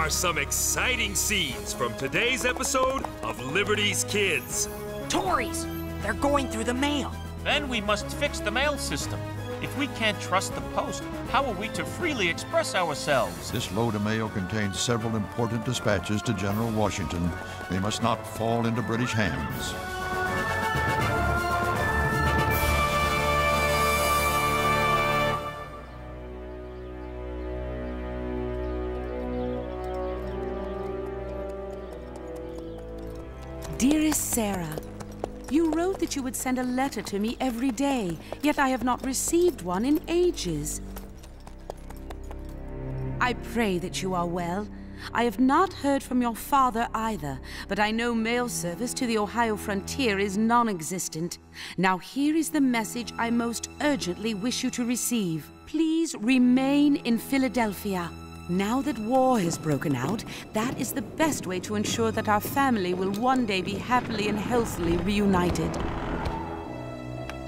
are some exciting scenes from today's episode of Liberty's Kids. Tories! They're going through the mail. Then we must fix the mail system. If we can't trust the post, how are we to freely express ourselves? This load of mail contains several important dispatches to General Washington. They must not fall into British hands. Dearest Sarah, you wrote that you would send a letter to me every day, yet I have not received one in ages. I pray that you are well. I have not heard from your father either, but I know mail service to the Ohio frontier is non-existent. Now here is the message I most urgently wish you to receive. Please remain in Philadelphia. Now that war has broken out, that is the best way to ensure that our family will one day be happily and healthily reunited.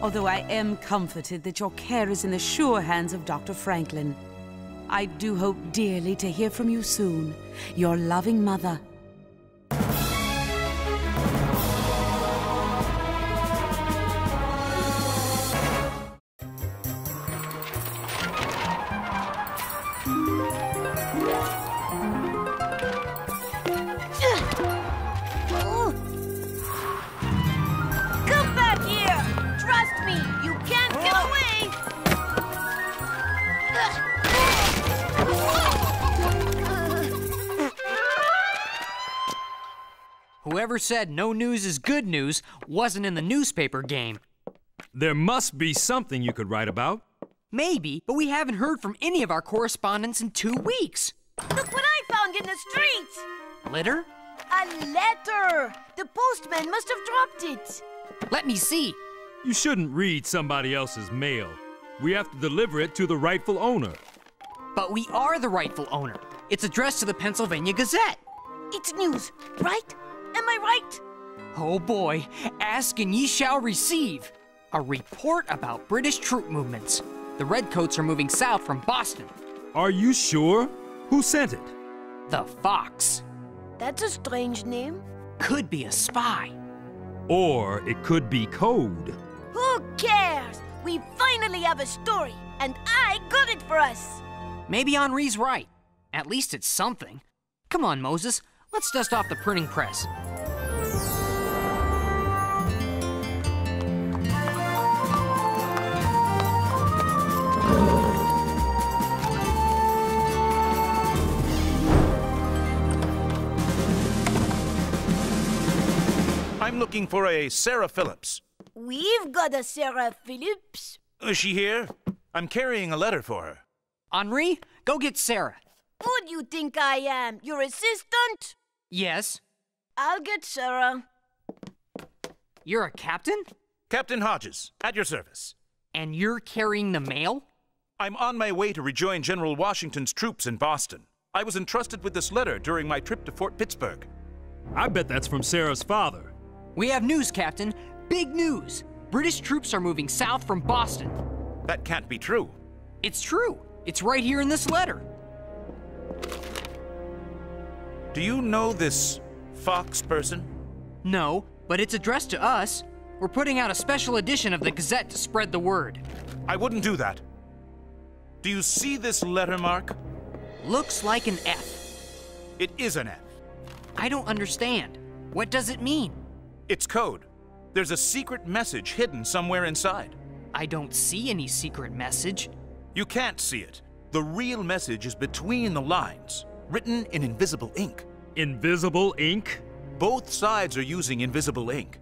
Although I am comforted that your care is in the sure hands of Dr. Franklin. I do hope dearly to hear from you soon. Your loving mother. Come back here! Trust me, you can't get away! Whoever said no news is good news wasn't in the newspaper game. There must be something you could write about. Maybe, but we haven't heard from any of our correspondents in 2 weeks. Look what I found in the street! Litter? A letter! The postman must have dropped it. Let me see. You shouldn't read somebody else's mail. We have to deliver it to the rightful owner. But we are the rightful owner. It's addressed to the Pennsylvania Gazette. It's news, right? Am I right? Oh boy, ask and ye shall receive. A report about British troop movements. The Redcoats are moving south from Boston. Are you sure? Who sent it? The Fox. That's a strange name. Could be a spy. Or it could be code. Who cares? We finally have a story, and I got it for us. Maybe Henri's right. At least it's something. Come on, Moses. Let's dust off the printing press. I'm looking for a Sarah Phillips. We've got a Sarah Phillips. Is she here? I'm carrying a letter for her. Henri, go get Sarah. Who do you think I am? Your assistant? Yes. I'll get Sarah. You're a captain? Captain Hodges, at your service. And you're carrying the mail? I'm on my way to rejoin General Washington's troops in Boston. I was entrusted with this letter during my trip to Fort Pittsburgh. I bet that's from Sarah's father. We have news, Captain. Big news. British troops are moving south from Boston. That can't be true. It's true. It's right here in this letter. Do you know this Fox person? No, but it's addressed to us. We're putting out a special edition of the Gazette to spread the word. I wouldn't do that. Do you see this letter mark? Looks like an F. It is an F. I don't understand. What does it mean? It's code. There's a secret message hidden somewhere inside. I don't see any secret message. You can't see it. The real message is between the lines, written in invisible ink. Invisible ink? Both sides are using invisible ink.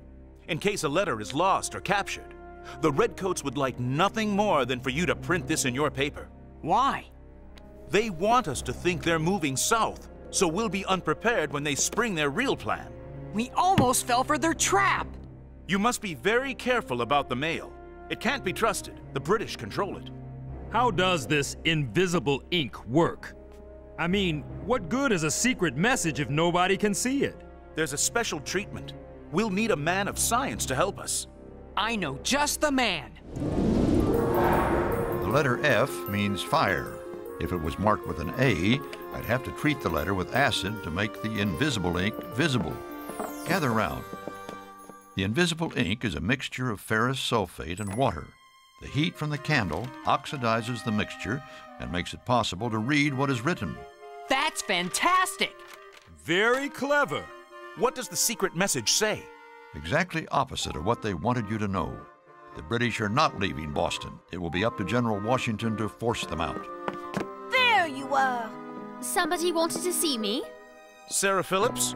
In case a letter is lost or captured, the Redcoats would like nothing more than for you to print this in your paper. Why? They want us to think they're moving south, so we'll be unprepared when they spring their real plan. We almost fell for their trap. You must be very careful about the mail. It can't be trusted. The British control it. How does this invisible ink work? I mean, what good is a secret message if nobody can see it? There's a special treatment. We'll need a man of science to help us. I know just the man. The letter F means fire. If it was marked with an A, I'd have to treat the letter with acid to make the invisible ink visible. Gather round. The invisible ink is a mixture of ferrous sulfate and water. The heat from the candle oxidizes the mixture and makes it possible to read what is written. That's fantastic! Very clever. What does the secret message say? Exactly opposite of what they wanted you to know. The British are not leaving Boston. It will be up to General Washington to force them out. There you are. Somebody wanted to see me? Sarah Phillips?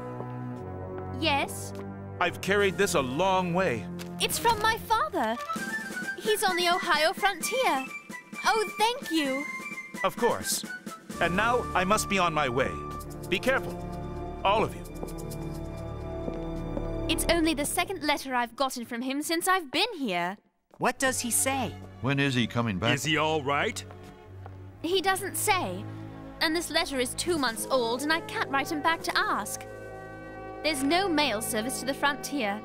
Yes. I've carried this a long way. It's from my father. He's on the Ohio frontier. Oh, thank you. Of course. And now I must be on my way. Be careful. All of you. It's only the second letter I've gotten from him since I've been here. What does he say? When is he coming back? Is he all right? He doesn't say. And this letter is 2 months old, and I can't write him back to ask. There's no mail service to the frontier.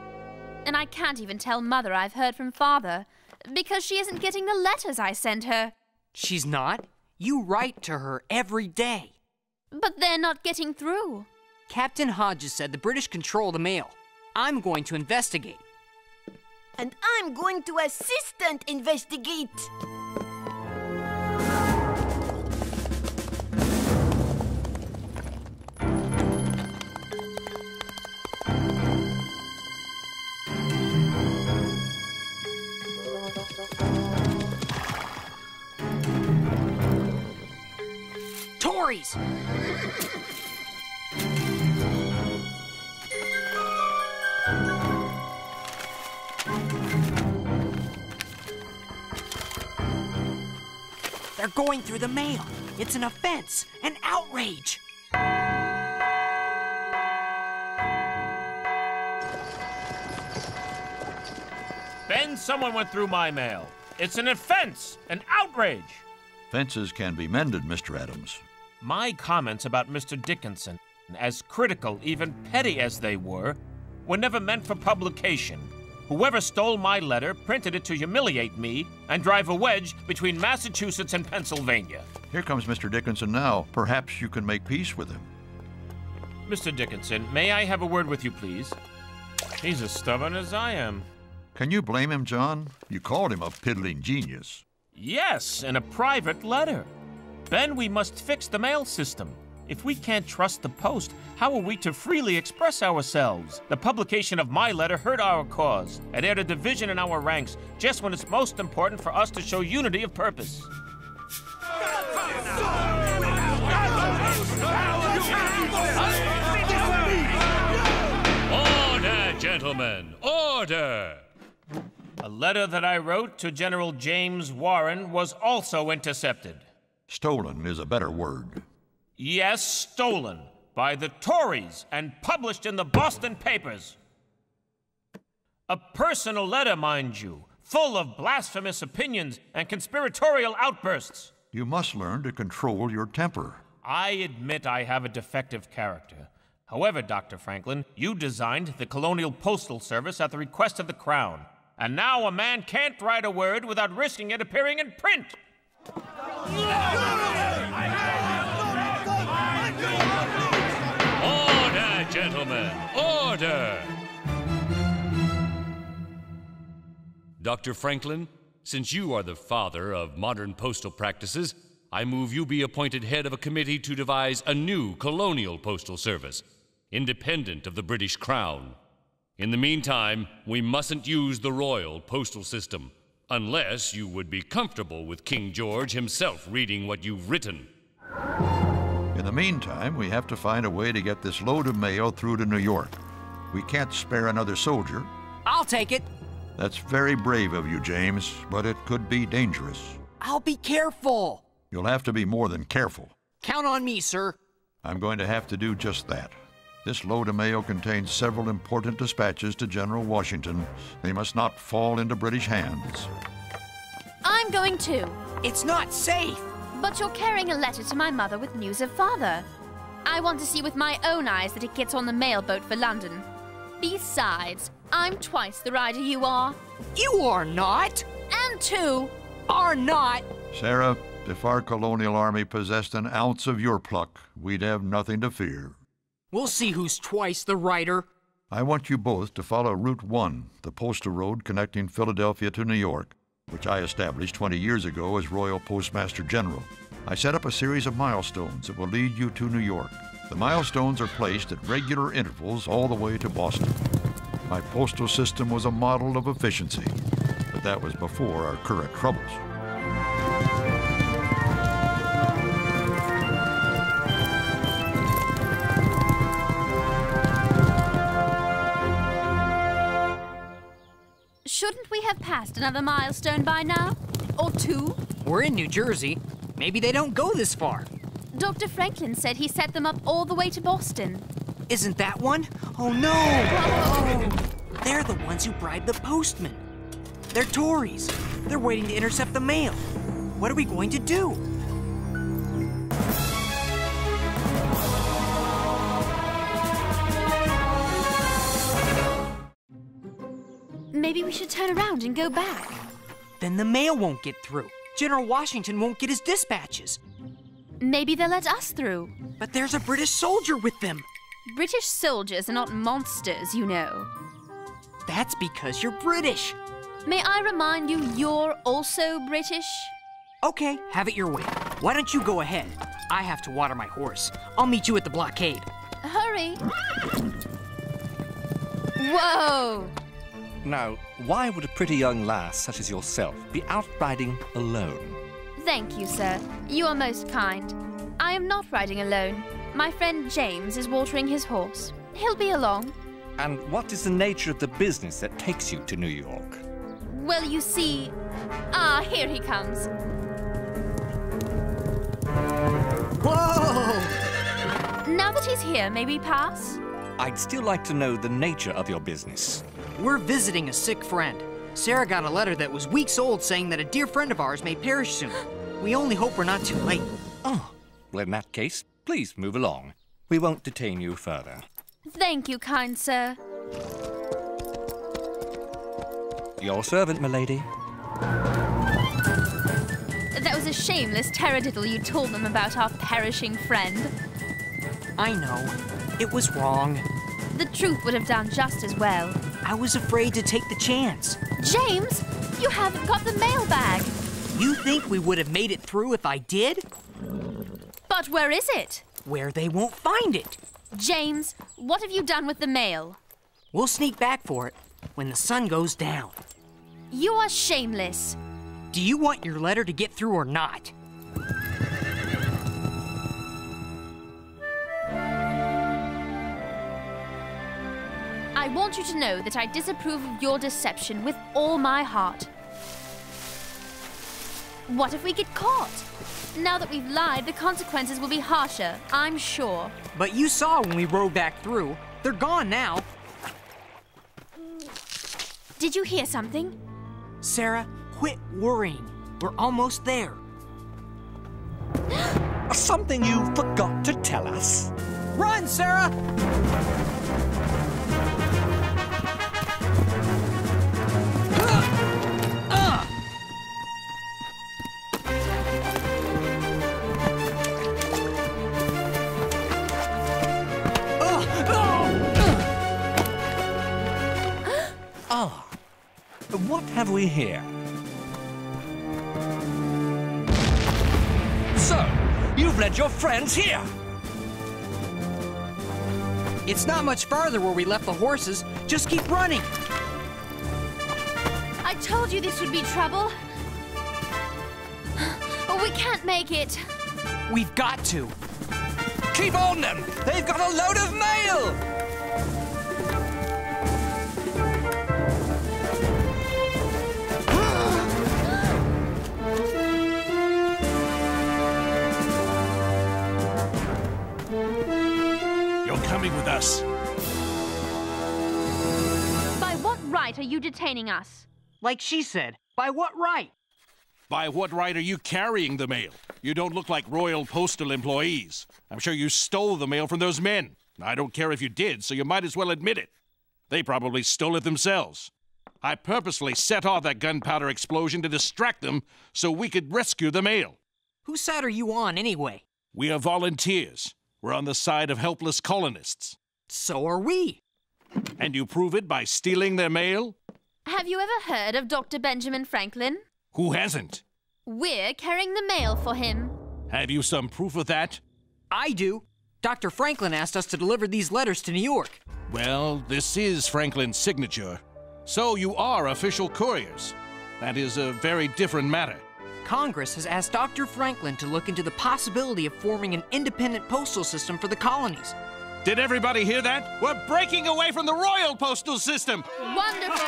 And I can't even tell Mother I've heard from Father, because she isn't getting the letters I send her. She's not? You write to her every day. But they're not getting through. Captain Hodges said the British control the mail. I'm going to investigate. And I'm going to assistant investigate. Tories! They're going through the mail. It's an offense, an outrage. Ben, someone went through my mail. It's an offense, an outrage. Fences can be mended, Mr. Adams. My comments about Mr. Dickinson, as critical, even petty as they were never meant for publication. Whoever stole my letter printed it to humiliate me and drive a wedge between Massachusetts and Pennsylvania. Here comes Mr. Dickinson now. Perhaps you can make peace with him. Mr. Dickinson, may I have a word with you, please? He's as stubborn as I am. Can you blame him, John? You called him a piddling genius. Yes, in a private letter. Ben, we must fix the mail system. If we can't trust the post, how are we to freely express ourselves? The publication of my letter hurt our cause and aired a division in our ranks just when it's most important for us to show unity of purpose. Order, gentlemen, order! A letter that I wrote to General James Warren was also intercepted. Stolen is a better word. Yes, stolen by the Tories and published in the Boston papers. A personal letter, mind you, full of blasphemous opinions and conspiratorial outbursts. You must learn to control your temper. I admit I have a defective character. However, Dr. Franklin, you designed the Colonial Postal Service at the request of the Crown. And now a man can't write a word without risking it appearing in print. Order, gentlemen, order! Dr. Franklin, since you are the father of modern postal practices, I move you be appointed head of a committee to devise a new colonial postal service, independent of the British Crown. In the meantime, we mustn't use the royal postal system, unless you would be comfortable with King George himself reading what you've written. In the meantime, we have to find a way to get this load of mail through to New York. We can't spare another soldier. I'll take it. That's very brave of you, James, but it could be dangerous. I'll be careful. You'll have to be more than careful. Count on me, sir. I'm going to have to do just that. This load of mail contains several important dispatches to General Washington. They must not fall into British hands. I'm going too. It's not safe. But you're carrying a letter to my mother with news of Father. I want to see with my own eyes that it gets on the mail boat for London. Besides, I'm twice the rider you are. You are not. And two. Are not. Sarah, if our colonial army possessed an ounce of your pluck, we'd have nothing to fear. We'll see who's twice the writer. I want you both to follow Route 1, the postal road connecting Philadelphia to New York, which I established 20 years ago as Royal Postmaster General. I set up a series of milestones that will lead you to New York. The milestones are placed at regular intervals all the way to Boston. My postal system was a model of efficiency, but that was before our current troubles. Shouldn't we have passed another milestone by now? Or two? We're in New Jersey. Maybe they don't go this far. Dr. Franklin said he set them up all the way to Boston. Isn't that one? Oh no! Whoa. They're the ones who bribed the postman. They're Tories. They're waiting to intercept the mail. What are we going to do? Maybe we should turn around and go back. Then the mail won't get through. General Washington won't get his dispatches. Maybe they'll let us through. But there's a British soldier with them. British soldiers are not monsters, you know. That's because you're British. May I remind you, you're also British? Okay, have it your way. Why don't you go ahead? I have to water my horse. I'll meet you at the blockade. Hurry. Whoa! Now, why would a pretty young lass such as yourself be out riding alone? Thank you, sir. You are most kind. I am not riding alone. My friend James is watering his horse. He'll be along. And what is the nature of the business that takes you to New York? Well, you see... here he comes. Whoa! Now that he's here, may we pass? I'd still like to know the nature of your business. We're visiting a sick friend. Sarah got a letter that was weeks old saying that a dear friend of ours may perish soon. We only hope we're not too late. Oh, well, in that case, please move along. We won't detain you further. Thank you, kind sir. Your servant, milady. That was a shameless taradiddle you told them about our perishing friend. I know. It was wrong. The truth would have done just as well. I was afraid to take the chance. James, you haven't got the mailbag. You think we would have made it through if I did? But where is it? Where they won't find it. James, what have you done with the mail? We'll sneak back for it when the sun goes down. You are shameless. Do you want your letter to get through or not? I want you to know that I disapprove of your deception with all my heart. What if we get caught? Now that we've lied, the consequences will be harsher, I'm sure. But you saw when we rode back through. They're gone now. Did you hear something? Sarah, quit worrying. We're almost there. Something you forgot to tell us. Run, Sarah! What have we here? So, you've led your friends here! It's not much farther where we left the horses. Just keep running. I told you this would be trouble. Oh, we can't make it. We've got to. Keep on them! They've got a load of mail! Coming with us. By what right are you detaining us? Like she said, by what right? By what right are you carrying the mail? You don't look like Royal Postal employees. I'm sure you stole the mail from those men. I don't care if you did, so you might as well admit it. They probably stole it themselves. I purposely set off that gunpowder explosion to distract them so we could rescue the mail. Whose side are you on, anyway? We are volunteers. We're on the side of helpless colonists. So are we. And you prove it by stealing their mail? Have you ever heard of Dr. Benjamin Franklin? Who hasn't? We're carrying the mail for him. Have you some proof of that? I do. Dr. Franklin asked us to deliver these letters to New York. Well, this is Franklin's signature. So you are official couriers. That is a very different matter. Congress has asked Dr. Franklin to look into the possibility of forming an independent postal system for the colonies. Did everybody hear that? We're breaking away from the royal postal system! Wonderful!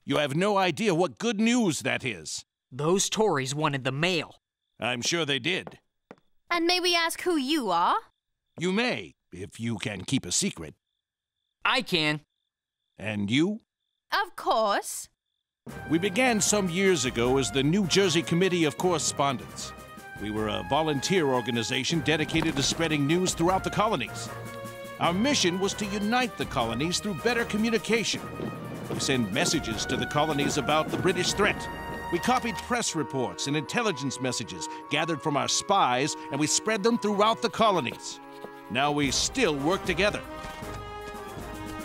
You have no idea what good news that is. Those Tories wanted the mail. I'm sure they did. And may we ask who you are? You may, if you can keep a secret. I can. And you? Of course. We began some years ago as the New Jersey Committee of Correspondence. We were a volunteer organization dedicated to spreading news throughout the colonies. Our mission was to unite the colonies through better communication. We sent messages to the colonies about the British threat. We copied press reports and intelligence messages gathered from our spies, and we spread them throughout the colonies. Now we still work together,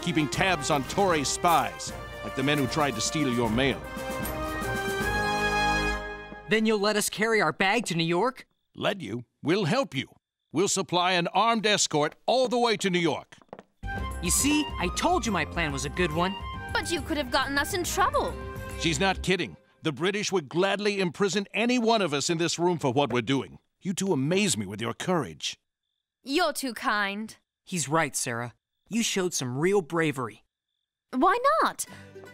keeping tabs on Tory spies, like the men who tried to steal your mail. Then you'll let us carry our bag to New York? Let you? We'll help you. We'll supply an armed escort all the way to New York. You see, I told you my plan was a good one. But you could have gotten us in trouble. She's not kidding. The British would gladly imprison any one of us in this room for what we're doing. You two amaze me with your courage. You're too kind. He's right, Sarah. You showed some real bravery. Why not?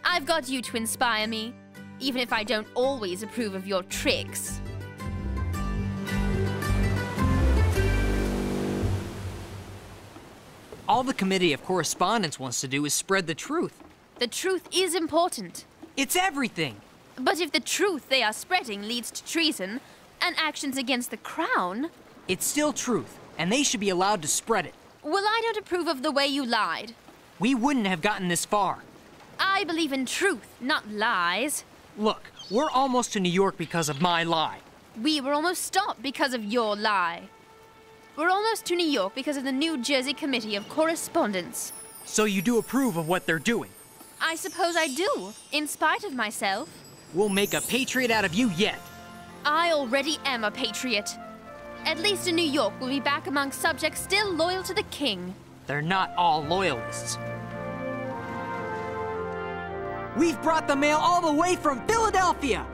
I've got you to inspire me, even if I don't always approve of your tricks. All the Committee of Correspondence wants to do is spread the truth. The truth is important. It's everything. But if the truth they are spreading leads to treason and actions against the crown... It's still truth, and they should be allowed to spread it. Well, I don't approve of the way you lied. We wouldn't have gotten this far. I believe in truth, not lies. Look, we're almost to New York because of my lie. We were almost stopped because of your lie. We're almost to New York because of the New Jersey Committee of Correspondence. So you do approve of what they're doing? I suppose I do, in spite of myself. We'll make a patriot out of you yet. I already am a patriot. At least in New York, we'll be back among subjects still loyal to the king. They're not all loyalists. We've brought the mail all the way from Philadelphia!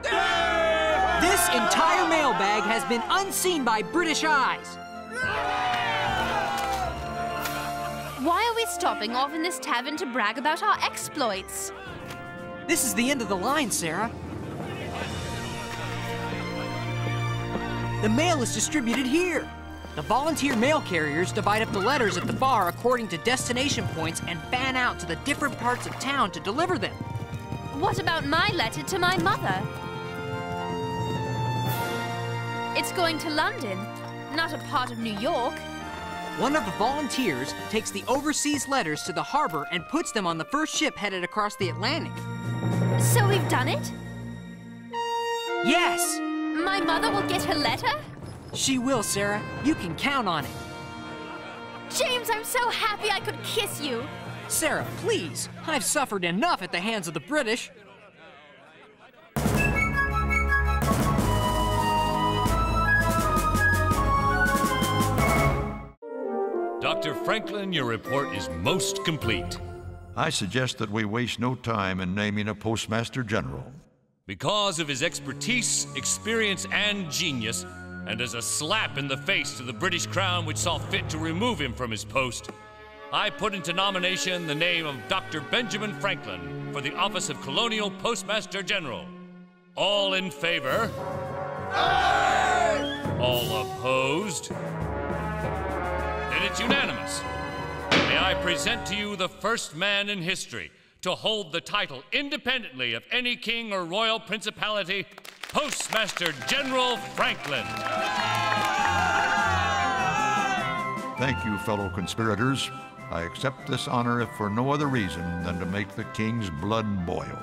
This entire mailbag has been unseen by British eyes. Why are we stopping off in this tavern to brag about our exploits? This is the end of the line, Sarah. The mail is distributed here. The volunteer mail carriers divide up the letters at the bar according to destination points and fan out to the different parts of town to deliver them. What about my letter to my mother? It's going to London, not a part of New York. One of the volunteers takes the overseas letters to the harbor and puts them on the first ship headed across the Atlantic. So we've done it? Yes! My mother will get her letter? She will, Sarah. You can count on it. James, I'm so happy I could kiss you. Sarah, please. I've suffered enough at the hands of the British. Dr. Franklin, your report is most complete. I suggest that we waste no time in naming a Postmaster General. Because of his expertise, experience, and genius, and as a slap in the face to the British Crown which saw fit to remove him from his post, I put into nomination the name of Dr. Benjamin Franklin for the office of Colonial Postmaster General. All in favor? Aye! All opposed? Then it's unanimous. May I present to you the first man in history to hold the title independently of any king or royal principality, Postmaster General Franklin. Thank you, fellow conspirators. I accept this honor if for no other reason than to make the king's blood boil.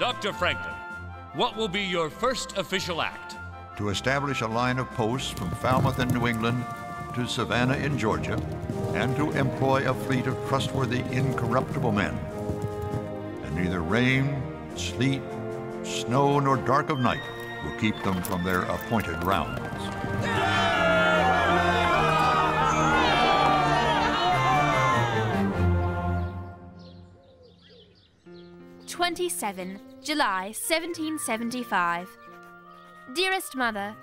Dr. Franklin, what will be your first official act? To establish a line of posts from Falmouth in New England to Savannah in Georgia, and to employ a fleet of trustworthy, incorruptible men. And neither rain, sleet, snow, nor dark of night will keep them from their appointed rounds. 27 July 1775. Dearest Mother,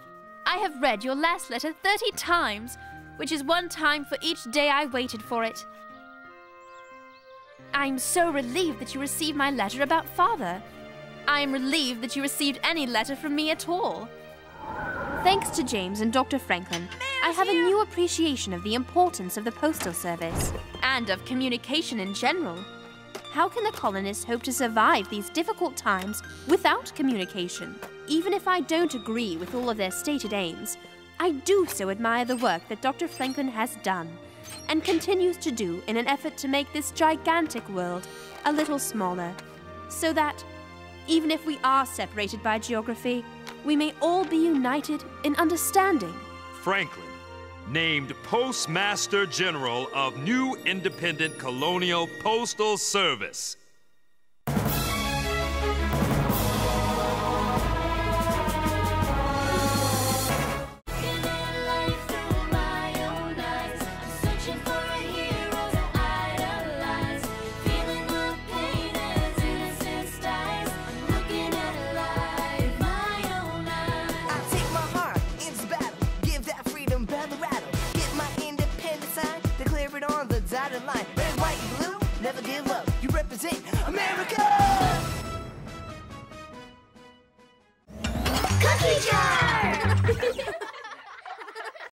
I have read your last letter 30 times, which is one time for each day I waited for it. I'm so relieved that you received my letter about Father. I am relieved that you received any letter from me at all. Thanks to James and Dr. Franklin, I have a new appreciation of the importance of the postal service and of communication in general. How can the colonists hope to survive these difficult times without communication? Even if I don't agree with all of their stated aims, I do so admire the work that Dr. Franklin has done and continues to do in an effort to make this gigantic world a little smaller, so that, even if we are separated by geography, we may all be united in understanding. Franklin, named Postmaster General of New Independent Colonial Postal Service. Line. Red, white, and blue, never give up. You represent America! Cookie jar!